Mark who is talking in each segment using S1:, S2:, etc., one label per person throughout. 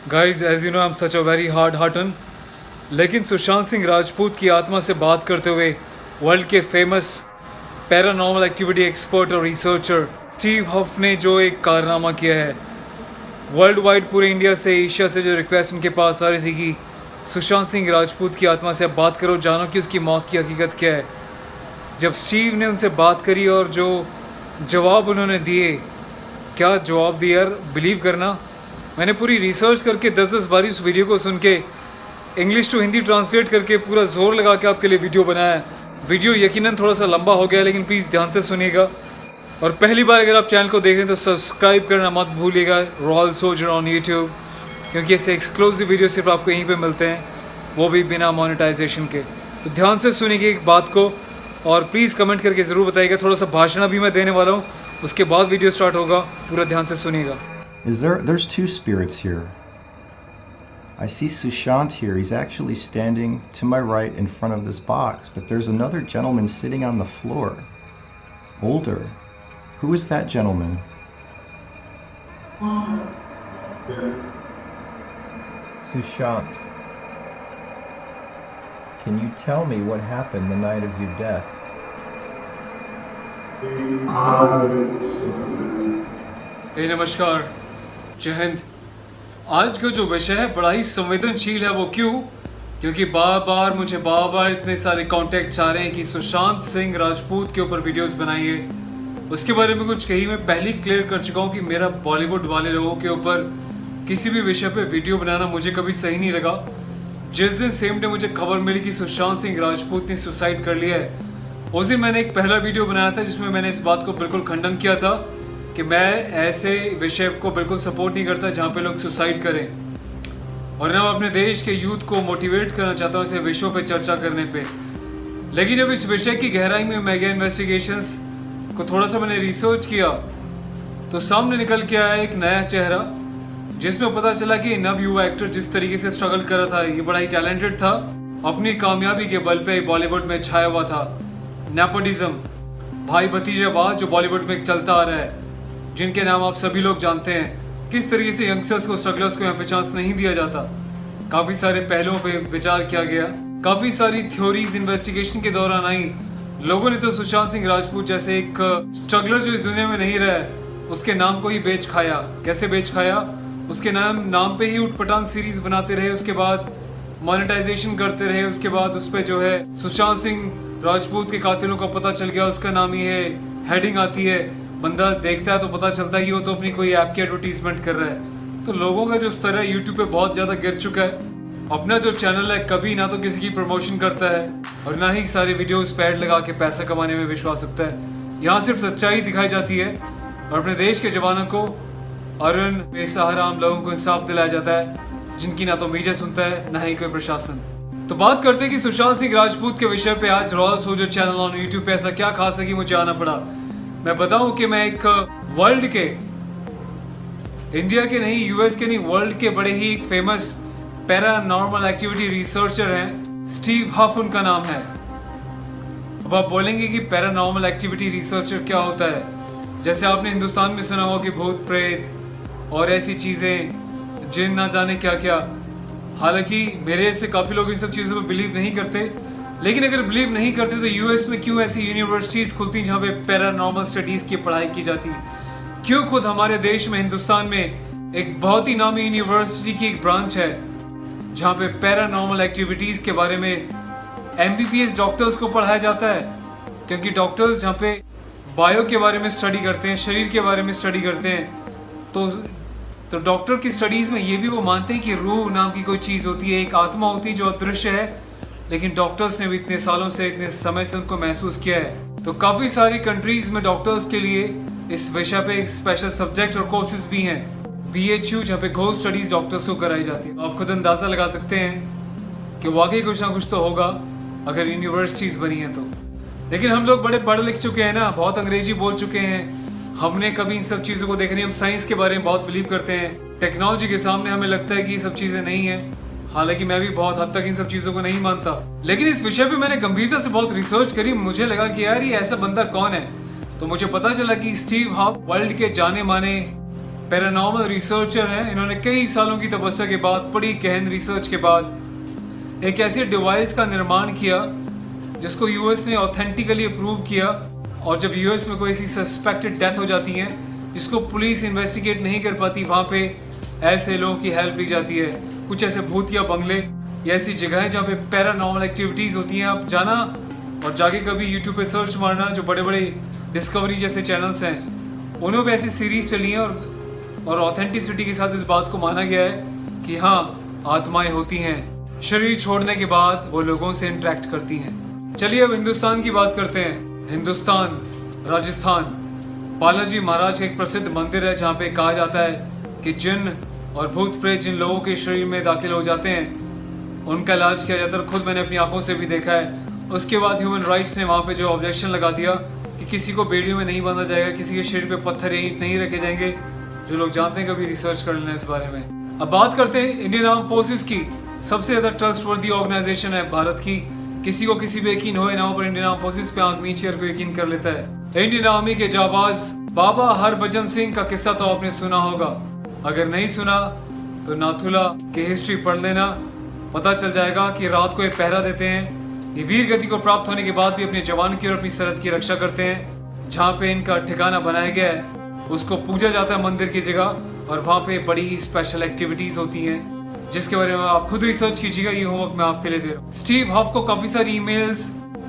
S1: Guys, as you know, I'm such a very hard hearted. लेकिन सुशांत सिंह राजपूत की आत्मा से बात करते हुए वर्ल्ड के फेमस पैरानॉर्मल एक्टिविटी एक्सपर्ट और रिसर्चर स्टीव हफ ने जो एक कारनामा किया है, वर्ल्ड वाइड पूरे इंडिया से एशिया से जो रिक्वेस्ट उनके पास आ रही थी कि सुशांत सिंह राजपूत की आत्मा से अब बात करो, जानो कि उसकी मौत की हकीकत क्या है। जब स्टीव ने उनसे बात करी और जो जवाब उन्होंने दिए, क्या जवाब दिया यार, बिलीव करना। मैंने पूरी रिसर्च करके 10-10 बार इस वीडियो को सुन के इंग्लिश टू हिंदी ट्रांसलेट करके पूरा जोर लगा के आपके लिए वीडियो बनाया है। वीडियो यकीनन थोड़ा सा लंबा हो गया, लेकिन प्लीज़ ध्यान से सुनिएगा। और पहली बार अगर आप चैनल को देख रहे हैं तो सब्सक्राइब करना मत भूलिएगा, रॉयल सोल्जर ऑन यूट्यूब, क्योंकि ऐसे एक्सक्लूसिव वीडियो सिर्फ आपको यहीं पे मिलते हैं, वो भी बिना मोनेटाइजेशन के। तो ध्यान से सुनिएगा एक बात को और प्लीज़ कमेंट करके ज़रूर बताइएगा। थोड़ा सा भाषण भी मैं देने वाला हूँ, उसके बाद वीडियो स्टार्ट होगा, पूरा ध्यान से सुनिएगा।
S2: There's two spirits here. I see Sushant here. He's actually standing to my right in front of this box, but there's another gentleman sitting on the floor. Older. Who is that gentleman? Sushant. Can you tell me what happened the night of your death?
S1: नमस्कार, जय हिंद। आज का जो विषय है बड़ा ही संवेदनशील है। वो क्यों? क्योंकि बार बार इतने सारे कॉन्टेक्ट्स आ रहे हैं कि सुशांत सिंह राजपूत के ऊपर वीडियोस बनाइए। उसके बारे में कुछ कही मैं पहले क्लियर कर चुका हूँ कि मेरा बॉलीवुड वाले लोगों के ऊपर किसी भी विषय पे वीडियो बनाना मुझे कभी सही नहीं लगा। जिस दिन सेम डे मुझे खबर मिली कि सुशांत सिंह राजपूत ने सुसाइड कर लिया है, उस दिन मैंने एक पहला वीडियो बनाया था जिसमें मैंने इस बात को बिल्कुल खंडन किया था कि मैं ऐसे विषय को बिल्कुल सपोर्ट नहीं करता जहाँ पे लोग सुसाइड करें, और मैं अपने देश के यूथ को मोटिवेट करना चाहता हूँ ऐसे विषयों पे चर्चा करने पे। लेकिन जब इस विषय की गहराई में मैं गया, इन्वेस्टिगेशंस को थोड़ा सा मैंने रिसर्च किया, तो सामने निकल के आया एक नया चेहरा जिसमें पता चला कि नव युवा एक्टर जिस तरीके से स्ट्रगल कर रहा था, ये बड़ा ही टैलेंटेड था, अपनी कामयाबी के बल पे बॉलीवुड में छाया हुआ था। नेपोटिज्म, भाई भतीजावाद जो बॉलीवुड में चलता आ रहा है, जिनके नाम आप सभी लोग जानते हैं, किस तरीके से यंगस्टर्स को, स्ट्रगलर्स को यहाँ पे चांस नहीं दिया जाता। काफी सारे पहलुओं पे विचार किया गया, काफी सारी थ्योरीज इन्वेस्टिगेशन के दौरान आई। लोगों ने तो सुशांत सिंह राजपूत जैसे एक स्ट्रगलर जो इस दुनिया में नहीं रहा है, उसके नाम को ही बेच खाया। कैसे बेच खाया? उसके नाम पे ही उठपटांग सीरीज बनाते रहे, उसके बाद मोनेटाइजेशन करते रहे, उसके बाद उस पर जो है सुशांत सिंह राजपूत के कातिलों का पता चल गया, उसका नाम ही है, हेडिंग आती है, बंदा देखता है तो पता चलता है कि वो तो अपनी कोई ऐप की एडवर्टीजमेंट कर रहा है। तो लोगों का जो स्तर है यूट्यूब पे बहुत ज़्यादा गिर चुका है। अपना जो चैनल है कभी ना तो किसी की प्रमोशन करता है और ना ही सारे वीडियोस पे ऐड लगा के पैसा कमाने में विश्वास रखता है। यहाँ सिर्फ सच्चाई दिखाई जाती है और अपने देश के जवानों को, अरुण बेसहारा आम लोगों को इंसाफ दिलाया जाता है, जिनकी ना तो मीडिया सुनता है ना ही कोई प्रशासन। तो बात करते हैं कि सुशांत सिंह राजपूत के विषय पे आज royal soldier channel on YouTube पे ऐसा क्या खास है कि मुझे आना पड़ा। मैं बताऊं कि मैं एक वर्ल्ड के, इंडिया के नहीं, यूएस के नहीं, वर्ल्ड के बड़े ही एक फेमस पैरानॉर्मल एक्टिविटी रिसर्चर हैं, स्टीव हफ उनका नाम है। अब आप बोलेंगे कि पैरानॉर्मल एक्टिविटी रिसर्चर क्या होता है? जैसे आपने हिंदुस्तान में सुना होगा कि भूत प्रेत और ऐसी चीज़ें, जिन ना जाने क्या क्या। हालांकि मेरे से काफ़ी लोग इन सब चीज़ों पर बिलीव नहीं करते, लेकिन अगर बिलीव नहीं करते तो यूएस में क्यों ऐसी यूनिवर्सिटीज़ खुलती जहाँ पे पैरानॉर्मल स्टडीज़ की पढ़ाई की जाती? क्यों खुद हमारे देश में, हिंदुस्तान में एक बहुत ही नामी यूनिवर्सिटी की एक ब्रांच है जहाँ पे पैरानॉर्मल एक्टिविटीज़ के बारे में एमबीबीएस डॉक्टर्स को पढ़ाया जाता है। क्योंकि डॉक्टर्स जहाँ पे बायो के बारे में स्टडी करते हैं, शरीर के बारे में स्टडी करते हैं, तो डॉक्टर की स्टडीज़ में ये भी वो मानते हैं कि रूह नाम की कोई चीज़ होती है, एक आत्मा होती है जो अदृश्य है, लेकिन डॉक्टर्स ने भी इतने सालों से, इतने समय से उनको महसूस किया है। तो काफ़ी सारी कंट्रीज में डॉक्टर्स के लिए इस विषय पे एक स्पेशल सब्जेक्ट और कोर्सेज भी हैं, BHU, जहाँ पे घोस्ट स्टडीज डॉक्टर्स को कराई जाती है। आप खुद अंदाज़ा लगा सकते हैं कि वाकई कुछ ना कुछ तो होगा अगर यूनिवर्सिटीज़ बनी हैं तो। लेकिन हम लोग बड़े पढ़ लिख चुके हैं ना, बहुत अंग्रेजी बोल चुके हैं, हमने कभी इन सब चीज़ों को देखा नहीं। हम साइंस के बारे में बहुत बिलीव करते हैं, टेक्नोलॉजी के सामने हमें लगता है कि ये सब चीज़ें नहीं हैं। हालांकि मैं भी बहुत हद तक इन सब चीज़ों को नहीं मानता, लेकिन इस विषय पे मैंने गंभीरता से बहुत रिसर्च करी। मुझे लगा कि यार ये ऐसा बंदा कौन है, तो मुझे पता चला कि स्टीव हफ वर्ल्ड के जाने माने पैरानॉर्मल रिसर्चर हैं। इन्होंने कई सालों की तपस्या के बाद, बड़ी गहन रिसर्च के बाद एक ऐसी डिवाइस का निर्माण किया जिसको यूएस ने ऑथेंटिकली अप्रूव किया। और जब यूएस में कोई ऐसी सस्पेक्टेड डेथ हो जाती है जिसको पुलिस इन्वेस्टिगेट नहीं कर पाती, वहाँ पे ऐसे लोगों की हेल्प ली जाती है। कुछ ऐसे भूतिया बंगले या ऐसी जगह है जहाँ पे पैरानॉर्मल एक्टिविटीज़ होती हैं। आप जाना और जाके कभी यूट्यूब पे सर्च मारना, जो बड़े बड़े डिस्कवरी जैसे चैनल्स हैं उन्होंने पे ऐसी सीरीज चली हैं और ऑथेंटिसिटी के साथ इस बात को माना गया है कि हाँ, आत्माएं होती हैं, शरीर छोड़ने के बाद वो लोगों से इंटरेक्ट करती हैं। चलिए अब हिंदुस्तान की बात करते हैं। हिंदुस्तान, राजस्थान, बालाजी महाराज का एक प्रसिद्ध मंदिर है जहाँ पे कहा जाता है कि जिन और भूत प्रेत जिन लोगों के शरीर में दाखिल हो जाते हैं उनका इलाज किया जाता है। खुद मैंने अपनी आंखों से भी देखा है। उसके बाद ह्यूमन राइट्स ने वहाँ पे जो ऑब्जेक्शन लगा दिया कि किसी को बेड़ियों में नहीं बांधा जाएगा, किसी के शरीर पे पत्थर ईंट नहीं रखे जाएंगे। जो लोग जानते हैं कभी रिसर्च कर लेना इस बारे में। अब बात करते हैं इंडियन आर्म फोर्सेस की। सबसे ज़्यादा ट्रस्टवर्दी ऑर्गेनाइजेशन है भारत की। किसी को किसी पे यकीन हो ना हो, पर इंडियन आर्म फोर्सेस पे आंख मीच कर यकीन कर लेता है। इंडियन आर्मी के जाबाज बाबा हरभजन सिंह का किस्सा तो आपने सुना होगा। अगर नहीं सुना तो नाथुला की हिस्ट्री पढ़ लेना, पता चल जाएगा कि रात को ये पहरा देते हैं। ये वीर गति को प्राप्त होने के बाद भी अपने जवान की और अपनी सरहद की रक्षा करते हैं। जहाँ पे इनका ठिकाना बनाया गया है उसको पूजा जाता है मंदिर की जगह, और वहाँ पे बड़ी स्पेशल एक्टिविटीज होती हैं जिसके बारे में आप खुद रिसर्च कीजिएगा। ये होमवर्क मैं आपके लिए दे रहा हूँ। स्टीव हफ को काफी सारी ईमेल्स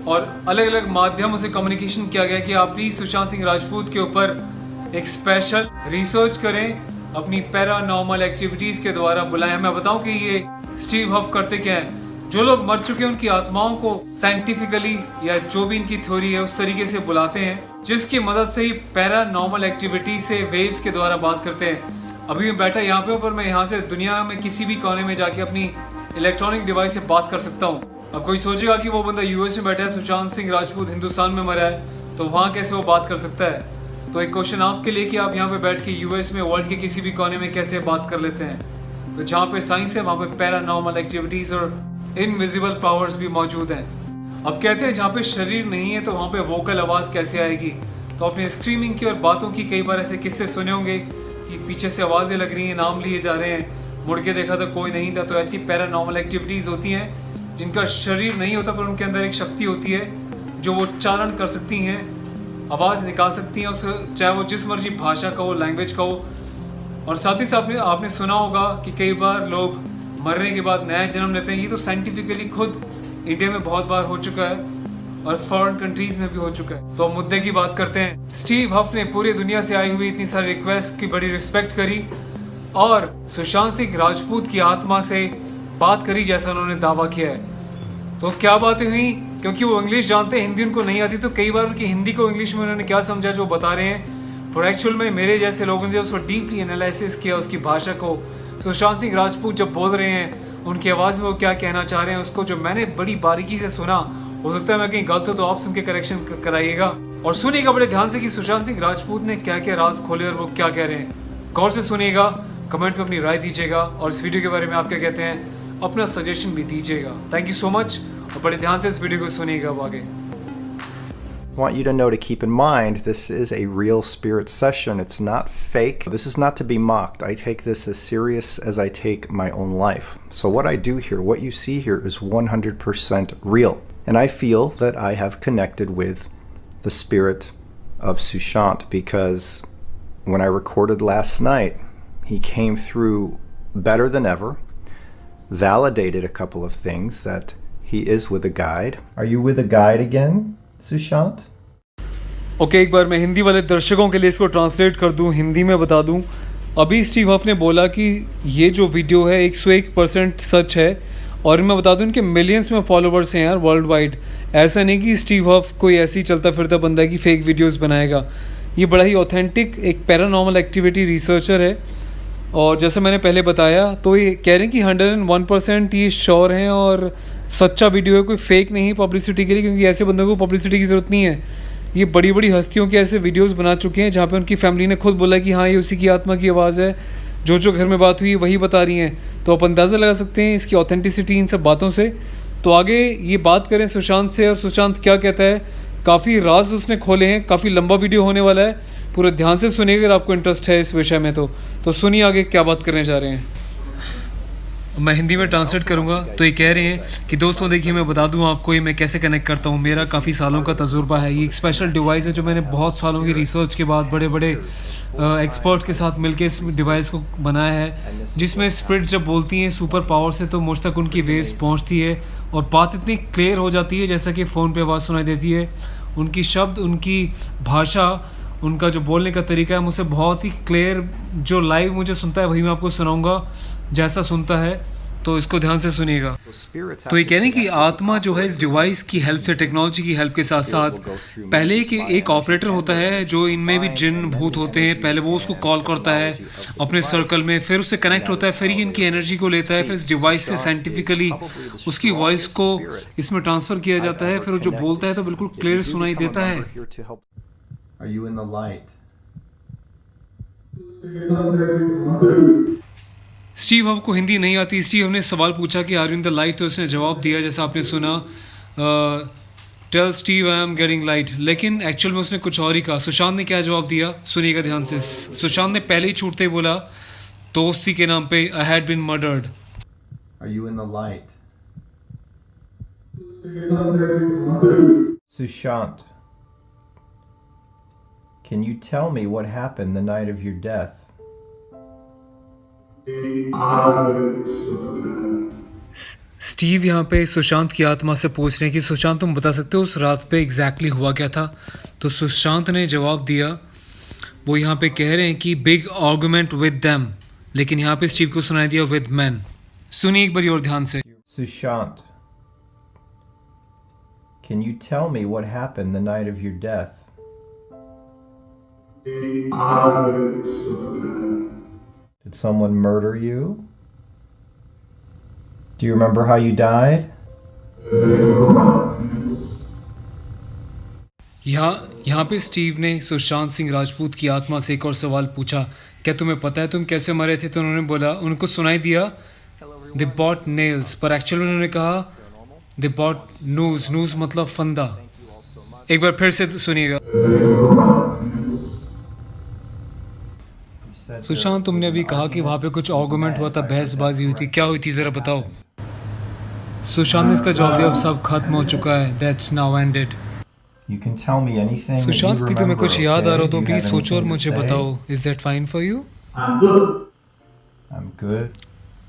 S1: और अलग अलग माध्यमों से कम्युनिकेशन किया गया कि आप प्लीज सुशांत सिंह राजपूत के ऊपर एक स्पेशल रिसर्च करें, अपनी पैरानॉर्मल एक्टिविटीज के द्वारा बुलाएं। मैं बताऊं कि ये स्टीव हफ करते क्या है। जो लोग मर चुके हैं उनकी आत्माओं को साइंटिफिकली या जो भी इनकी थ्योरी है उस तरीके से बुलाते हैं जिसकी मदद से ही पैरानॉर्मल एक्टिविटी से वेव्स के द्वारा बात करते हैं। अभी मैं बैठा यहाँ पे, पर मैं यहाँ से दुनिया में किसी भी कोने में जाके अपनी इलेक्ट्रॉनिक डिवाइस से बात कर सकता हूँ। अब कोई सोचेगा कि वो बंदा यूएस में बैठा है, सुशांत सिंह राजपूत हिंदुस्तान में मरा है, तो वहाँ कैसे वो बात कर सकता है। तो एक क्वेश्चन आपके लिए कि आप यहाँ पे बैठ के यूएस में, वर्ल्ड के किसी भी कोने में कैसे बात कर लेते हैं। तो जहाँ पे साइंस है वहाँ पे पैरानॉर्मल एक्टिविटीज और इनविजिबल पावर्स भी मौजूद हैं। अब कहते हैं जहाँ पे शरीर नहीं है तो वहाँ पे वोकल आवाज़ कैसे आएगी। तो आपने स्क्रीमिंग की और बातों की कई बार ऐसे किस्से सुने होंगे कि पीछे से आवाज़ें लग रही हैं, नाम लिए जा रहे हैं, मुड़ के देखा तो कोई नहीं था। तो ऐसी पैरानॉर्मल एक्टिविटीज़ होती हैं जिनका शरीर नहीं होता पर उनके अंदर एक शक्ति होती है जो वो उच्चारण कर सकती हैं, आवाज़ निकाल सकती हैं, उस चाहे वो जिस मर्जी भाषा का हो, लैंग्वेज का हो। और साथ ही साथ आपने सुना होगा कि कई बार लोग मरने के बाद नया जन्म लेते हैं। ये तो साइंटिफिकली खुद इंडिया में बहुत बार हो चुका है और फॉरेन कंट्रीज में भी हो चुका है। तो मुद्दे की बात करते हैं। स्टीव हफ ने पूरी दुनिया से आई हुई इतनी सारी रिक्वेस्ट की बड़ी रिस्पेक्ट करी और सुशांत सिंह राजपूत की आत्मा से बात करी जैसा उन्होंने दावा किया है। तो क्या बातें हुई, क्योंकि वो इंग्लिश जानते हैं, हिंदी उनको नहीं आती, तो कई बार उनकी हिंदी को इंग्लिश में उन्होंने क्या समझा जो बता रहे हैं। पर एक्चुअल में मेरे जैसे लोगों ने जब उसको डीपली एनालिसिस किया उसकी भाषा को, सुशांत सिंह राजपूत जब बोल रहे हैं उनकी आवाज़ में वो क्या कहना चाह रहे हैं उसको जो मैंने बड़ी बारीकी से सुना, हो सकता है मैं कहीं गलत हो तो आप सुन के करेक्शन कराइएगा। और सुनिएगा बड़े ध्यान से कि सुशांत सिंह राजपूत ने क्या क्या राज खोले और वो क्या कह रहे हैं। गौर से सुनिएगा, कमेंट में अपनी राय दीजिएगा और इस वीडियो के बारे में आप क्या कहते हैं अपना सजेशन भी दीजिएगा। थैंक यू सो मच और बड़े ध्यान से इस वीडियो को सुनिएगा अब आगे।
S2: I want you to know to keep in mind this is a real spirit session. It's not fake. This is not to be mocked. I take this as serious as I take my own life. So what I do here, what you see here is 100% real. And I feel that I have connected with the spirit of Sushant because when I recorded last night, he came through better than ever, validated a couple of things that he is with a guide. Are you with a guide again? Sushant?
S1: Okay, एक बार मैं हिंदी वाले दर्शकों के लिए इसको translate कर दूं, हिंदी में बता दूं। अभी स्टीव हफ ने बोला कि ये जो वीडियो है 101% सच है और मैं बता दूं इनके मिलियंस में फॉलोवर्स हैं यार वर्ल्ड वाइड। ऐसा नहीं कि स्टीव हफ कोई ऐसी चलता फिरता बंदा है कि फेक वीडियोस बनाएगा। ये बड़ा ही ऑथेंटिक एक पैरानॉर्मल एक्टिविटी रिसर्चर है और जैसे मैंने पहले बताया तो ये कह रहे हैं कि 101% ये श्योर हैं और सच्चा वीडियो है, कोई फेक नहीं पब्लिसिटी के लिए, क्योंकि ऐसे बंदों को पब्लिसिटी की ज़रूरत नहीं है। ये बड़ी बड़ी हस्तियों के ऐसे वीडियोस बना चुके हैं जहाँ पे उनकी फैमिली ने खुद बोला कि हाँ ये उसी की आत्मा की आवाज़ है, जो घर में बात हुई वही बता रही हैं। तो आप अंदाज़ा लगा सकते हैं इसकी ऑथेंटिसिटी इन सब बातों से। तो आगे ये बात करें सुशांत से और सुशांत क्या कहता है। काफ़ी राज उसने खोले हैं, काफ़ी लंबा वीडियो होने वाला है। पूरे ध्यान से सुनिए अगर आपको इंटरेस्ट है इस विषय में तो सुनिए आगे क्या बात करने जा रहे हैं। मैं हिंदी में ट्रांसलेट करूंगा। तो ये कह रहे हैं कि दोस्तों देखिए, मैं बता दूं आपको ये मैं कैसे कनेक्ट करता हूँ। मेरा काफ़ी सालों का तजुर्बा है। ये एक स्पेशल डिवाइस है जो मैंने बहुत सालों की रिसर्च के बाद बड़े बड़े एक्सपर्ट के साथ मिलकर इस डिवाइस को बनाया है, जिसमें स्पिरिट जब बोलती हैं सुपर पावर से तो मुझ तक उनकी वेव्स पहुँचती है और बात इतनी क्लियर हो जाती है जैसा कि फ़ोन पे आवाज़ सुनाई देती है। उनकी शब्द, उनकी भाषा, उनका जो बोलने का तरीका है मुझसे बहुत ही क्लियर, जो लाइव मुझे सुनता है वही मैं आपको सुनाऊंगा जैसा सुनता है, तो इसको ध्यान से सुनिएगा। तो ये कह रहे हैं कि आत्मा जो है इस डिवाइस की हेल्प से, टेक्नोलॉजी की हेल्प के साथ साथ, पहले एक ऑपरेटर होता है जो इनमें भी जिन भूत होते हैं, पहले वो उसको कॉल करता है अपने सर्कल में, फिर उससे कनेक्ट होता है, फिर ये इनकी एनर्जी को लेता है, फिर इस डिवाइस से साइंटिफिकली उसकी वॉइस को इसमें ट्रांसफ़र किया जाता है, फिर वो जो बोलता है तो बिल्कुल क्लियर सुनाई देता है।
S2: Are you in the light?
S1: Steve, आपको हिंदी नहीं आती, स्टीव हमने सवाल पूछा कि are you in the light, तो उसने जवाब दिया जैसा आपने सुना, tell Steve I am getting light, लेकिन एक्चुअल में उसने कुछ और ही कहा। सुशांत ने क्या जवाब दिया सुनिएगा ध्यान से। सुशांत ने पहले ही छूटते ही बोला दोस्ती के नाम पे I had been murdered.
S2: Are you in the light? Sushant, can you tell me what happened the night of your death?
S1: Steve यहाँ पे सुशांत की आत्मा से पूछ रहे हैं कि सुशांत तुम बता सकते हो उस रात पे एग्जैक्टली हुआ क्या था। तो सुशांत ने जवाब दिया, वो यहाँ पे कह रहे हैं कि बिग आर्गुमेंट विद देम, लेकिन यहाँ पे स्टीव को सुनाई दिया विद मैन। सुनिए एक बार और ध्यान से।
S2: Sushant, can you tell me what happened the night of your death? Did someone murder you? Do you remember how you died?
S1: यहाँ पे स्टीव ने सुशांत सिंह राजपूत की आत्मा से एक और सवाल पूछा, क्या तुम्हें पता है तुम कैसे मरे थे? तो उन्होंने बोला, उनको सुनाई दिया दे बॉट नेल्स, पर एक्चुअल में उन्होंने कहा दे बॉट नूज। नूज मतलब फंदा। एक बार फिर से सुनिएगा। सुशांत, तुमने अभी कहा कि वहाँ पे कुछ आर्गुमेंट हुआ था, बहसबाजी हुई थी, क्या हुई थी ज़रा बताओ। सुशांत ने इसका जवाब दिया, अब सब खत्म हो चुका है, that's now ended.
S2: You can tell me anything that you
S1: Sushant, की तुम्हें
S2: remember,
S1: कुछ याद आ रहा हो तो
S2: okay? Do you
S1: please
S2: have
S1: सोचो और
S2: anything to
S1: मुझे
S2: say?
S1: बताओ। Is that fine for you?
S2: I'm good.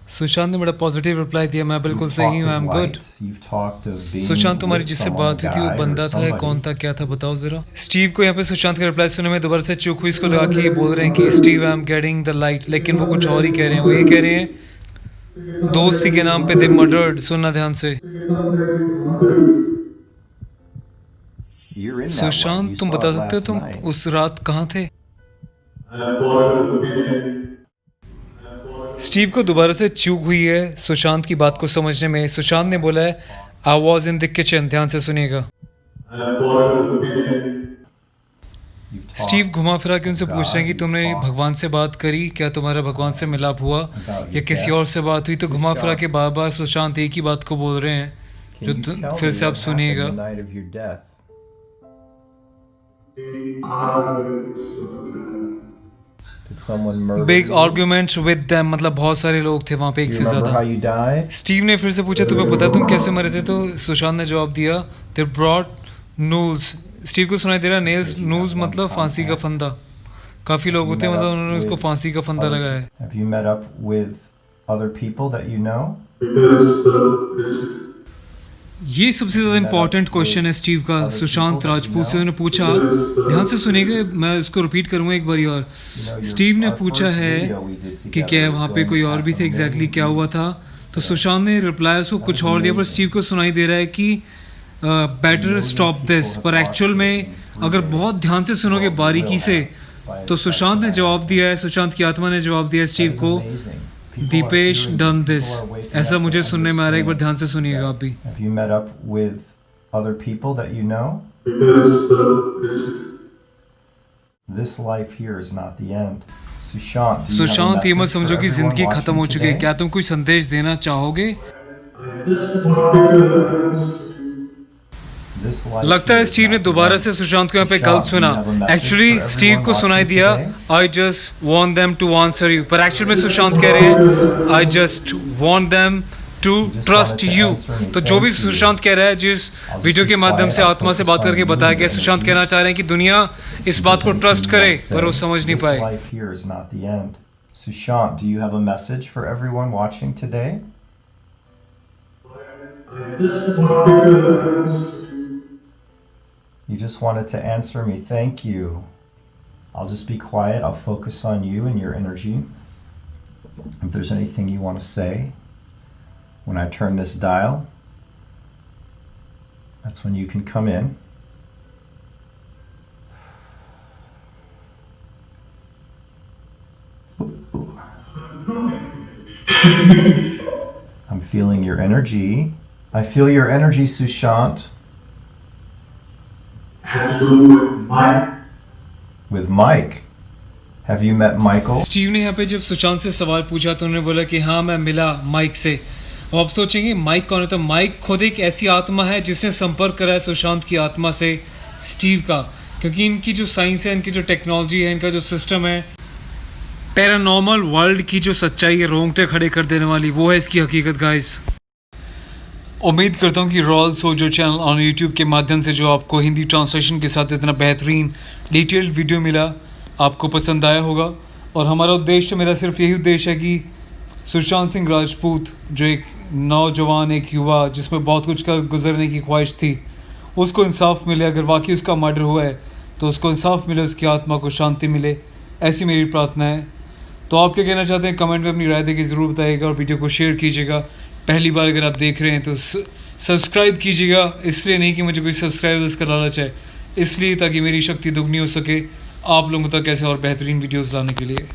S1: Sushant ने बड़ा पॉजिटिव रिप्लाई दिया, मैं बिल्कुल
S2: You've
S1: सही
S2: talked
S1: हूँ, आई
S2: of
S1: am good.
S2: light. You've talked of being
S1: Sushant, तुम्हारी
S2: with
S1: जिससे
S2: someone
S1: बात हुई थी वो
S2: died or
S1: बंदा था या
S2: somebody.
S1: कौन था, क्या था बताओ जरा। स्टीव को यहाँ पे सुशांत का रिप्लाई सुनने में दोबारा से चूक हुई, इसको लगा कि ये बोल रहे हैं कि Steve I am getting the light, लेकिन वो कुछ और ही कह रहे हैं। वो ये कह रहे हैं दोस्ती के नाम पे दे मर्डर्ड। सुनना ध्यान से।
S2: You're in that one.
S1: Sushant,
S2: You
S1: तुम
S2: saw
S1: बता
S2: it
S1: सकते हो
S2: last
S1: तुम
S2: night.
S1: उस रात कहाँ थे? स्टीव को दोबारा से चूक हुई है सुशांत की बात को समझने में। सुशांत ने बोला है I was in the kitchen. ध्यान से सुनिएगा।
S2: You've
S1: स्टीव
S2: talked
S1: घुमा फिरा के उनसे पूछ रहे हैं कि
S2: God,
S1: तुमने
S2: you've talked
S1: भगवान से बात करी, क्या तुम्हारा भगवान से मिलाप हुआ
S2: about
S1: या
S2: your
S1: किसी
S2: death.
S1: और से बात हुई? तो घुमा फिरा के बार बार सुशांत एक ही बात को बोल रहे हैं,
S2: Can
S1: जो
S2: you tell
S1: फिर
S2: me
S1: से आप
S2: what happened
S1: सुनिएगा।
S2: the night of your death? Did someone murder
S1: big
S2: you?
S1: Arguments with them, मतलब बहुत सारे लोग थे वहाँ पे,
S2: Do
S1: एक
S2: you
S1: से
S2: remember how
S1: ज्यादा।
S2: you died?
S1: स्टीव ने फिर से पूछा तुम्हें पता है तुम कैसे मरे थे? तो सुशांत ने जवाब दिया दे ब्रॉट नूल्स। स्टीव को सुनाई दे रहा नेल्स, नूज मतलब फांसी का फंदा। काफी लोग होते हैं, मतलब उन्होंने उसको फांसी का फंदा लगाया है।
S2: Have you met up with other people that you know?
S1: ये सबसे ज़्यादा इम्पोर्टेंट क्वेश्चन है स्टीव का। सुशांत राजपूत से उन्होंने पूछा, ध्यान से सुनिएगा, मैं इसको रिपीट करूँगा एक बार और। स्टीव ने पूछा है कि क्या वहाँ पे कोई और भी थे, एग्जैक्टली क्या हुआ था? तो सुशांत ने रिप्लाई उसको कुछ और दिया, पर स्टीव को सुनाई दे रहा है कि बेटर स्टॉप दिस। पर एक्चुअल में अगर बहुत ध्यान से सुनोगे बारीकी से, तो सुशांत ने जवाब दिया है, सुशांत की आत्मा ने जवाब दिया है स्टीव को, दीपेश डन दिस। ऐसा मुझे सुनने में आ रहा है, एक बार ध्यान से सुनिएगा आप भी।
S2: Have you met up with other people that you know? This life here is not the end. Sushant, do you have a
S1: Sushant, ये मत
S2: message for
S1: समझो कि
S2: everyone
S1: जिंदगी
S2: watching
S1: खत्म हो चुकी है।
S2: today?
S1: क्या तुम कोई संदेश देना चाहोगे?
S2: This life
S1: लगता है
S2: here is
S1: स्टीव ने
S2: not the
S1: दोबारा
S2: end.
S1: से सुशांत को यहाँ पे
S2: Sushant,
S1: गलत
S2: do
S1: सुना.
S2: you have a message
S1: actually
S2: for
S1: Steve
S2: everyone
S1: को सुनाई
S2: watching
S1: दिया
S2: today?
S1: I just want them to answer you, पर एक्चुअल में सुशांत कह रहे हैं I just want them to
S2: just
S1: trust
S2: wanted to
S1: you.
S2: answer me.
S1: तो जो भी
S2: Thank you.
S1: सुशांत कह रहा है, जिस
S2: just
S1: वीडियो के
S2: be
S1: माध्यम
S2: quiet.
S1: से
S2: I'll
S1: आत्मा से
S2: focus
S1: बात
S2: on
S1: करके
S2: you
S1: बताया
S2: and
S1: गया,
S2: your
S1: सुशांत
S2: energy.
S1: कहना चाह रहे हैं कि दुनिया इस बात को
S2: Anything
S1: ट्रस्ट
S2: you
S1: करे
S2: want to
S1: पर वो
S2: say.
S1: समझ नहीं
S2: This
S1: पाए.
S2: life here is not the end. Sushant, do you have a message for everyone watching today? You just wanted to answer me. Thank you. I'll just be quiet. I'll focus on you and your energy. If there's anything you want to say when I turn this dial, that's when you can come in. I'm feeling your energy. I feel your energy, Sushant.
S3: Has to do with Mike.
S2: With Mike. Have you met Michael?
S1: Steve ने यहाँ पे जब सुशांत से सवाल पूछा तो उन्होंने बोला कि हाँ मैं मिला माइक से. अब आप सोचेंगे माइक कौन है, तो माइक खुद एक ऐसी आत्मा है जिसने संपर्क करा है सुशांत की आत्मा से स्टीव का, क्योंकि इनकी जो साइंस है, इनकी जो टेक्नोलॉजी है, इनका जो सिस्टम है, पैरानॉर्मल वर्ल्ड की जो सच्चाई है, रोंगटे खड़े कर देने वाली, वो है इसकी हकीकत गाइस. उम्मीद करता हूँ कि royal soldier channel on YouTube के माध्यम से जो आपको हिंदी ट्रांसलेशन के साथ इतना बेहतरीन डिटेल्ड वीडियो मिला आपको पसंद आया होगा. और हमारा उद्देश्य, मेरा सिर्फ यही उद्देश्य है कि सुशांत सिंह राजपूत जो एक नौजवान, एक युवा जिसमें बहुत कुछ कर गुजरने की ख्वाहिश थी, उसको इंसाफ मिले. अगर वाकई उसका मर्डर हुआ है तो उसको इंसाफ मिले, उसकी आत्मा को शांति मिले, ऐसी मेरी प्रार्थना है. तो आप क्या कहना चाहते हैं कमेंट में अपनी राय देकर ज़रूर बताइएगा और वीडियो को शेयर कीजिएगा. पहली बार अगर आप देख रहे हैं तो सब्सक्राइब कीजिएगा, इसलिए नहीं कि मुझे कोई सब्सक्राइबर्स का लालच है, इसलिए ताकि मेरी शक्ति दुगनी हो सके आप लोगों तक ऐसे और बेहतरीन वीडियोस लाने के लिए.